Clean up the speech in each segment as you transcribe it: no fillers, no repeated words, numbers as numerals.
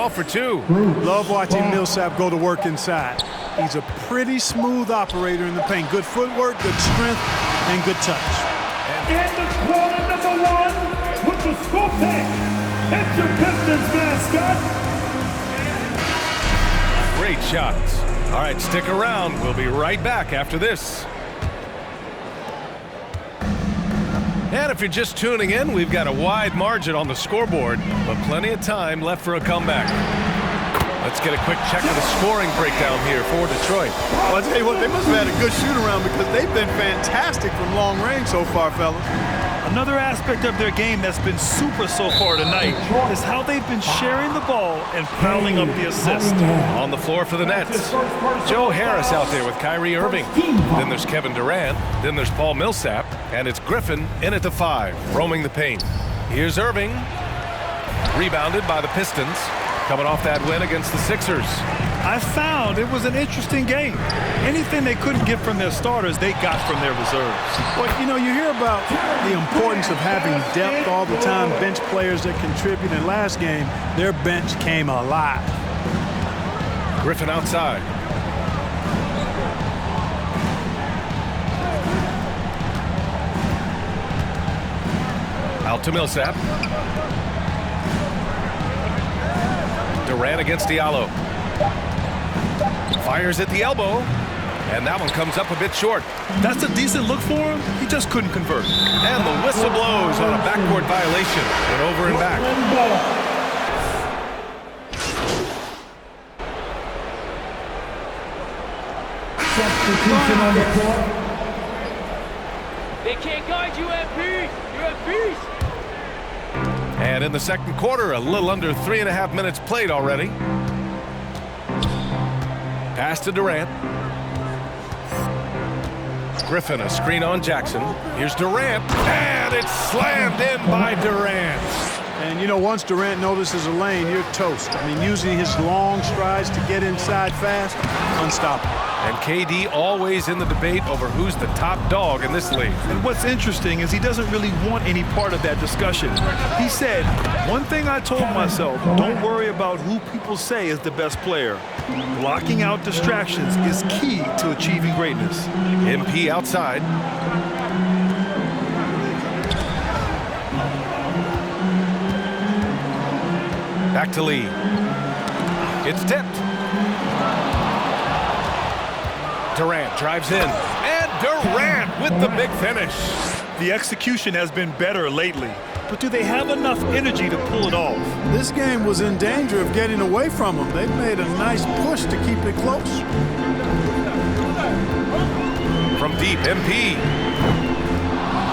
off for two. Love watching Millsap go to work inside. He's a pretty smooth operator in the paint. Good footwork, good strength, and good touch. And the quarter number one with the score pick. It's your Pistons mascot. Great shots. All right, stick around. We'll be right back after this. And if you're just tuning in, we've got a wide margin on the scoreboard, but plenty of time left for a comeback. Let's get a quick check of the scoring breakdown here for Detroit. Well, I'll tell you what, they must have had a good shoot-around because they've been fantastic from long range so far, fellas. Another aspect of their game that's been super so far tonight is how they've been sharing the ball and piling up the assist. On the floor for the Nets, Joe Harris out there with Kyrie Irving. Then there's Kevin Durant. Then there's Paul Millsap. And it's Griffin in at the 5, roaming the paint. Here's Irving. Rebounded by the Pistons. Coming off that win against the Sixers. I found it was an interesting game. Anything they couldn't get from their starters, they got from their reserves. Well, you know, you hear about the importance of having depth all the time, bench players that contribute. In last game, their bench came alive. Griffin outside. Out to Millsap. Durant against Diallo. Fires at the elbow. And that one comes up a bit short. That's a decent look for him. He just couldn't convert. And the whistle blows on a backcourt violation. Went over and back. Substitution on the floor. They can't guard you at peace. You're at peace. And in the second quarter, a little under 3.5 minutes played already. Pass to Durant. Griffin, a screen on Jackson. Here's Durant, and it's slammed in by Durant. And, you know, once Durant notices a lane, you're toast. I mean, using his long strides to get inside fast, unstoppable. And KD always in the debate over who's the top dog in this league. And what's interesting is he doesn't really want any part of that discussion. He said, one thing I told myself, don't worry about who people say is the best player. Blocking out distractions is key to achieving greatness. MP outside. Back to Lee. It's tipped. Durant drives in. And Durant with the big finish. The execution has been better lately, but do they have enough energy to pull it off? This game was in danger of getting away from them. They've made a nice push to keep it close. From deep, MP.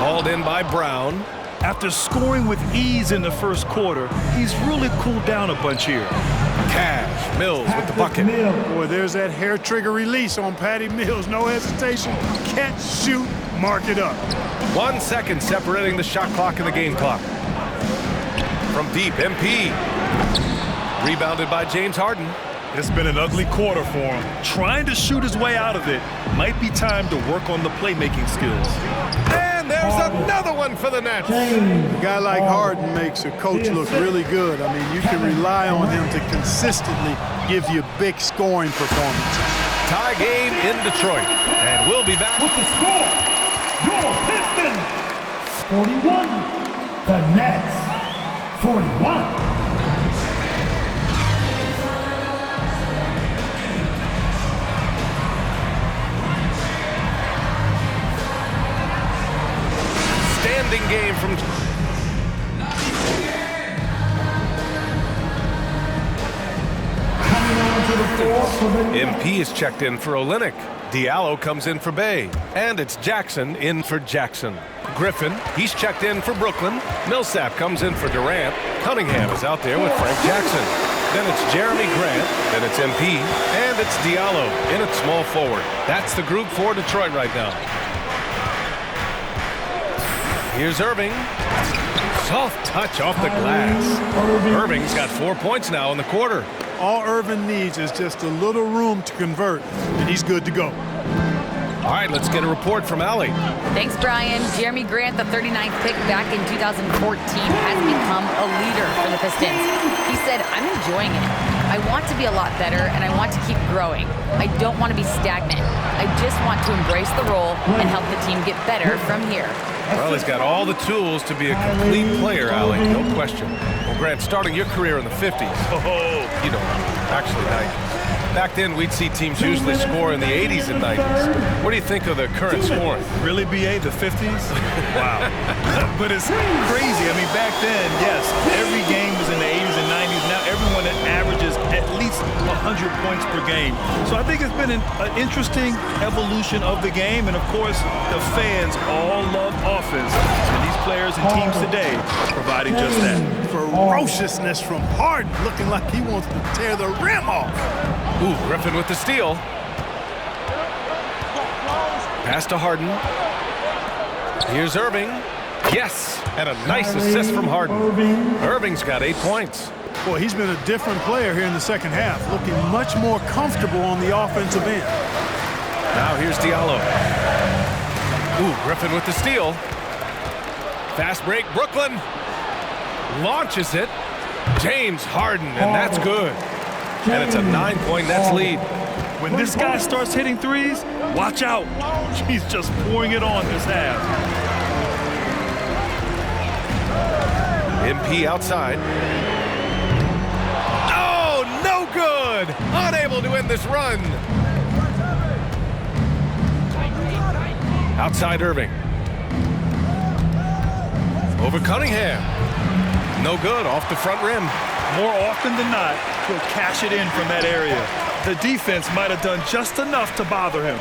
Hauled in by Brown. After scoring with ease in the first quarter, he's really cooled down a bunch here. Cash, Mills with the bucket. Boy, there's that hair trigger release on Patty Mills. No hesitation. Catch, shoot, mark it up. 1 second separating the shot clock and the game clock. From deep, MP. Rebounded by James Harden. It's been an ugly quarter for him. Trying to shoot his way out of it might be time to work on the playmaking skills. And there's another one for the Nets. A guy like Harden makes a coach look really good. I mean, you can rely on him to consistently give you big scoring performances. Tie game in Detroit. And we'll be back. With the score, your Pistons 41, the Nets 41. Standing game from... MP is checked in for Olynyk. Diallo comes in for Bay. And it's Jackson in for Jackson. Griffin, he's checked in for Brooklyn. Millsap comes in for Durant. Cunningham is out there with Frank Jackson. Then it's Jeremy Grant. Then it's MP. And it's Diallo in at small forward. That's the group for Detroit right now. Here's Irving. Soft touch off the glass. Irving's got 4 points now in the quarter. All Irving needs is just a little room to convert, and he's good to go. All right, let's get a report from Allie. Thanks, Brian. Jeremy Grant, the 39th pick back in 2014, has become a leader for the Pistons. He said, "I'm enjoying it. I want to be a lot better, and I want to keep growing. I don't want to be stagnant. I just want to embrace the role and help the team get better from here." Well, he's got all the tools to be a complete player, Allie, no question. Well, Grant, starting your career in the 50s. Oh, You know, actually 90s. Back then, we'd see teams usually score in the 80s and 90s. What do you think of the current scoring? really, BA, the 50s? Wow. But it's crazy. I mean, back then, yes, every game was in the 80s and 90s. Now everyone averages at least 100 points per game. So I think it's been an interesting evolution of the game. And, of course, the fans all love offense. And these players and teams today are providing just that. Ferociousness from Harden, looking like he wants to tear the rim off. Ooh, Griffin with the steal. Pass to Harden. Here's Irving. Yes, and a nice assist from Harden. Irving's got 8 points. Boy, he's been a different player here in the second half, looking much more comfortable on the offensive end. Now here's Diallo. Ooh, Griffin with the steal. Fast break, Brooklyn. Launches it. James Harden, and that's good. And it's a 9-point Nets lead. When this guy starts hitting threes, watch out. He's just pouring it on this half. MP outside. Oh, no good! Unable to end this run. Outside Irving. Over Cunningham. No good, off the front rim. More often than not, he'll cash it in from that area. The defense might have done just enough to bother him.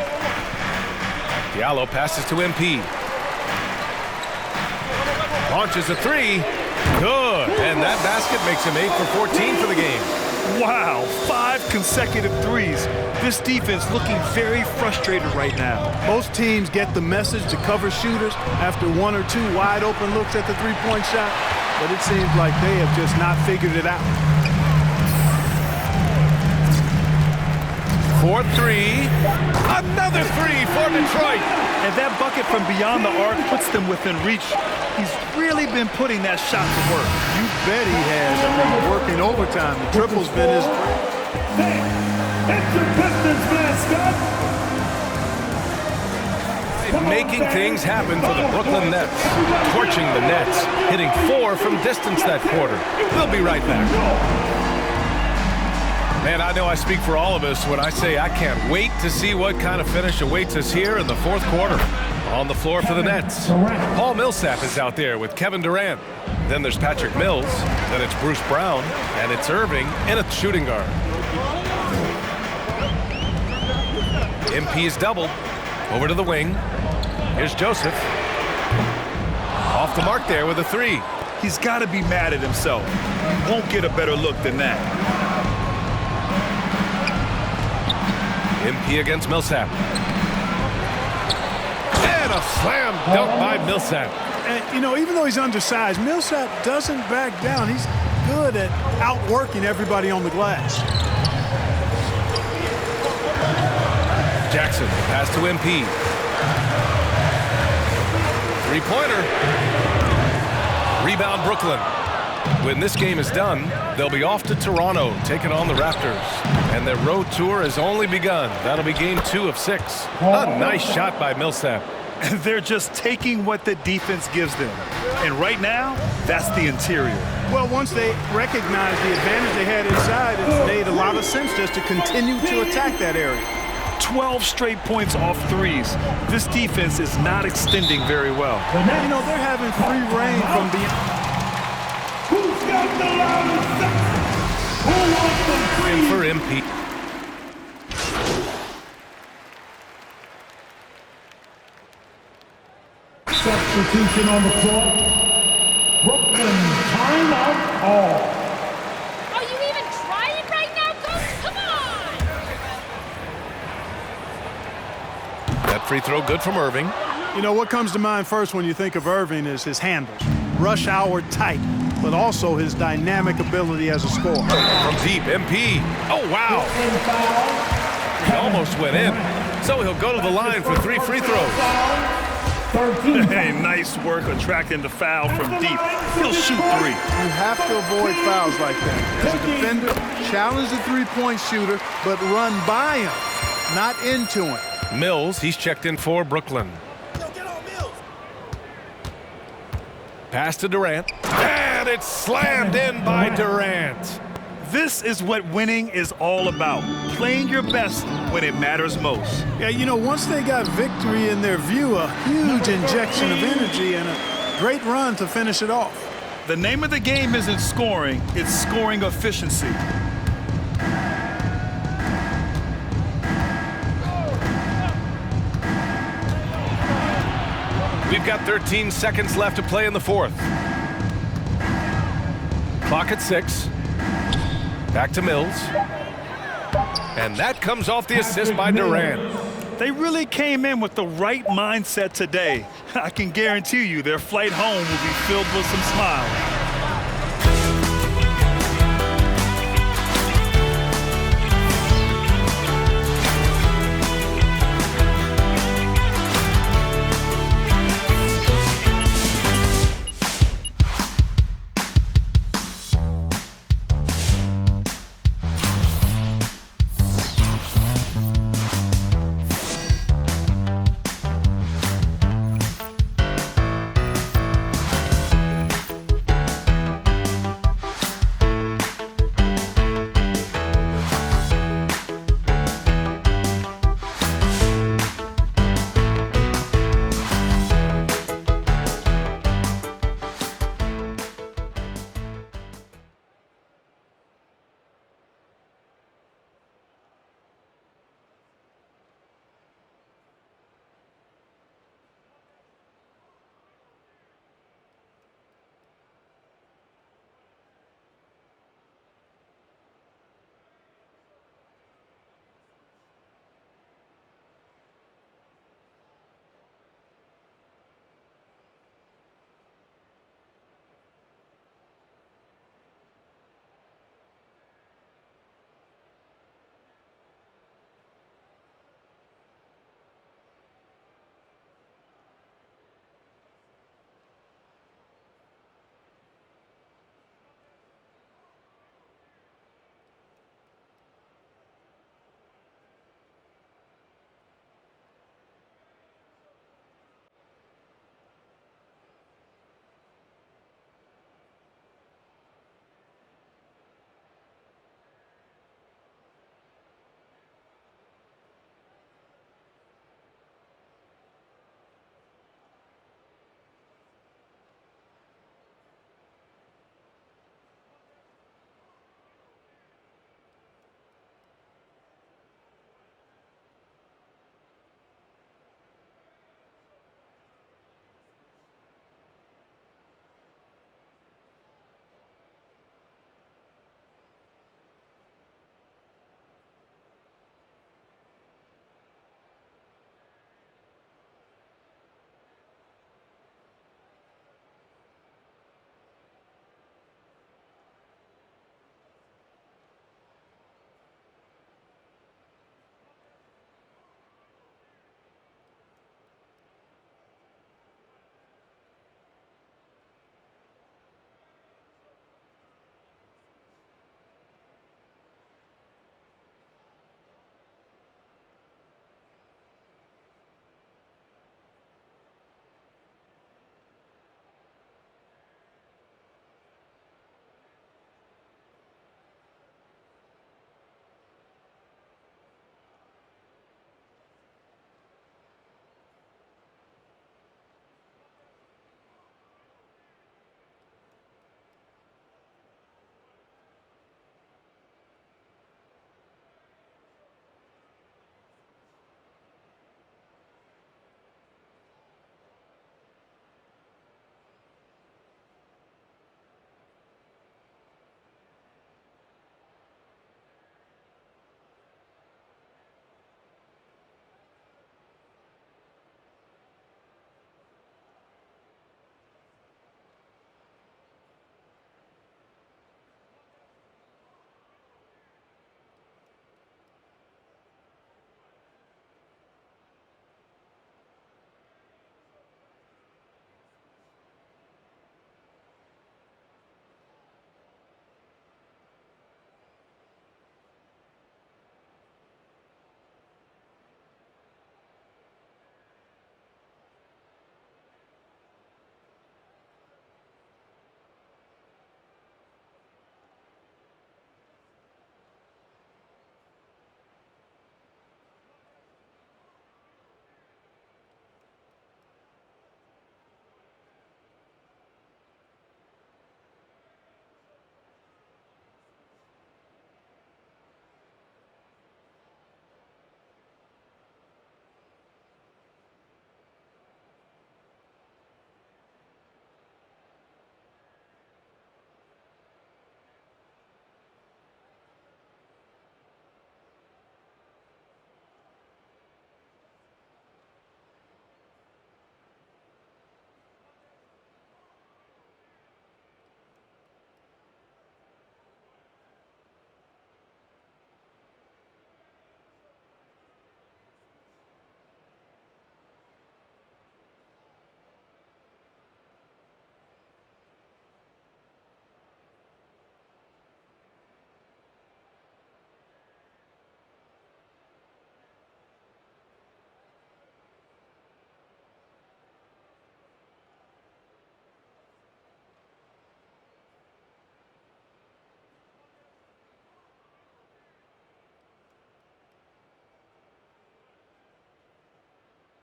Diallo passes to MP. Launches a three. Good. And that basket makes him 8 for 14 for the game. Wow, 5 consecutive threes. This defense looking very frustrated right now. Most teams get the message to cover shooters after 1 or 2 wide open looks at the three-point shot, but it seems like they have just not figured it out. 4-3. Another three for Detroit. And that bucket from beyond the arc puts them within reach. He's really been putting that shot to work. You bet he has. I mean, working overtime. The triple's been his... It's your Pistons mascot. Making things happen for the Brooklyn Nets. Torching the Nets. Hitting 4 from distance that quarter. We'll be right back. Man, I know I speak for all of us when I say I can't wait to see what kind of finish awaits us here in the fourth quarter. On the floor for the Nets, Paul Millsap is out there with Kevin Durant. Then there's Patrick Mills. Then it's Bruce Brown. And it's Irving in a shooting guard. MP is doubled. Over to the wing. Here's Joseph. Off the mark there with a three. He's got to be mad at himself. He won't get a better look than that. MP against Millsap. And a slam dunk by Millsap. And, you know, even though he's undersized, Millsap doesn't back down. He's good at outworking everybody on the glass. Jackson, pass to MP. Three-pointer. Rebound Brooklyn. When this game is done, they'll be off to Toronto, taking on the Raptors. And their road tour has only begun. That'll be game 2 of 6. A nice shot by Millsap. They're just taking what the defense gives them. And right now, that's the interior. Well, once they recognized the advantage they had inside, it made a lot of sense just to continue to attack that area. 12 straight points off threes. This defense is not extending very well. You know, they're having free reign from the... Who's got the loudest sex? Who wants the free? For MP. Substitution on the floor. Brooklyn timeout all. Are you even trying right now, Coach? Come on! That free throw good from Irving. You know, what comes to mind first when you think of Irving is his handles. Rush hour tight, but also his dynamic ability as a scorer. From deep, MP. Oh, wow. He almost went in. So he'll go to the line for 3 free throws. 13. Hey, nice work attracting the foul from deep. He'll shoot 3. You have to avoid fouls like that. As a defender, challenge the three-point shooter, but run by him, not into him. Mills, he's checked in for Brooklyn. Pass to Durant. And it's slammed in by Durant. This is what winning is all about. Playing your best when it matters most. Yeah, you know, once they got victory in their view, a huge injection of energy and a great run to finish it off. The name of the game isn't scoring, it's scoring efficiency. We've got 13 seconds left to play in the fourth. Clock at 6. Back to Mills. And that comes off the assist by Durant. They really came in with the right mindset today. I can guarantee you their flight home will be filled with some smiles.